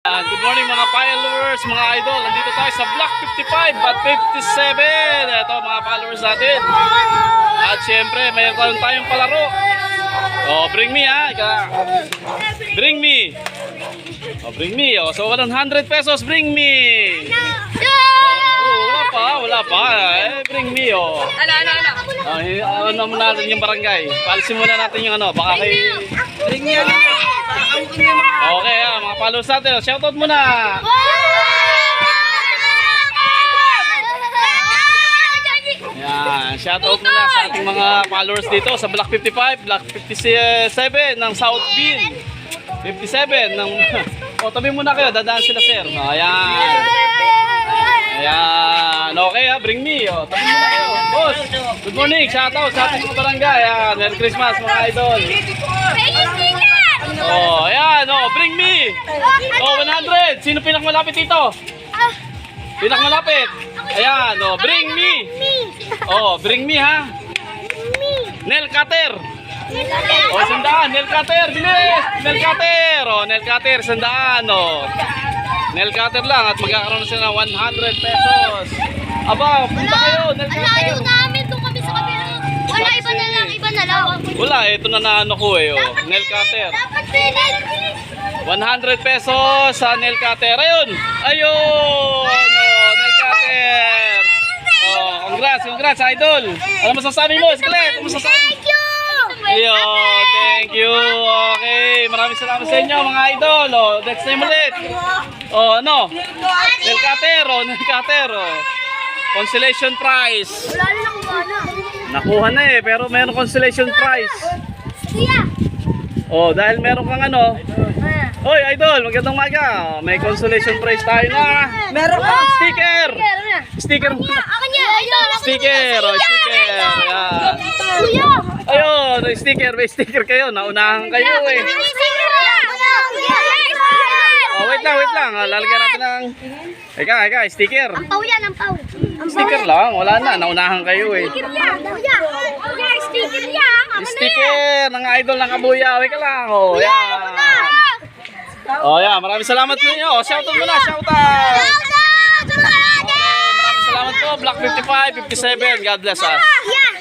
Good morning mga followers, mga idol. Nandito tayo sa Block 55 at 57. Ito mga followers natin. At syempre, mayroon tayong palaro. Oh, bring me ha. Bring me. Oh, bring me. Oh, so 100 pesos, bring me. Oh, wala pa. Bring me oh. Ano muna natin yung barangay. Palisin muna natin yung ano, baka kay bring me ano. Okay, mga followers natin. Shoutout muna. Yan, shoutout muna sa ating mga followers dito sa Block 55, Block 57 ng Southville. 57 ng o, tabi muna kayo, dadaan sila sir. Ayan. Ayan, okay ha, bring me. O, tabi muna kayo. Boss, good morning, shoutout sa ating mga barangay. Ayan, Merry Christmas mga idol. Oh, ayan, oh, bring me. Oh, 100. Sino pinakamalapit dito? Pinakamalapit. Ayan, oh, bring me. Oh, bring me ha. Nail cutter. Oh, sandaan, nail cutter, bilis. Nail cutter. Oh, nail cutter, sandaan, oh. Nail cutter lang at magkakaroon na sila ng 100 pesos. Aba, punta kayo, nail cutter. Alayo namin doon kami sa kabila. Wala, iba na lang. Wala, ito na naano ko eh, oh. Nail cutter. Dapat pilit. 100 pesos sa nail cutter. Ayun! Ayun! Oh, nail cutter! Oh, congrats, idol! Ano masasabi mo, Skelet? Ano masasabi? Thank you! Ayun, thank you! Okay, maraming salamat sa inyo, mga idol! Oh, next time ulit! Oh, ano? Nail cutter, oh, nail cutter, oh. Consolation prize! Wala lang wala. Nakuha na eh, pero meron consolation prize. Kuya! Oh, dahil meron kang ano. Hoy, idol, magandang umaga. May consolation prize tayo na. Meron ka. Sticker. Sticker muna. Ako niya! Idol! Sticker, oh, sticker. Ayan. Kuya! Ayun, may sticker, kayo. Naunahan kayo eh. Oh, wait lang. Lalagyan natin ng Eka, sticker. Ampaw yan, ampaw. Sticker lang, wala na. Naunahan kayo eh. Sticker yan. Kuya, sticker yan. Sticker ng idol ng Kabuya. Wait ka lang. Oh, yan. Oh, yan. Maraming salamat po inyo. Oh, shoutout muna, shoutout. Maraming salamat po. Block 55, 57. God bless us. Yeah.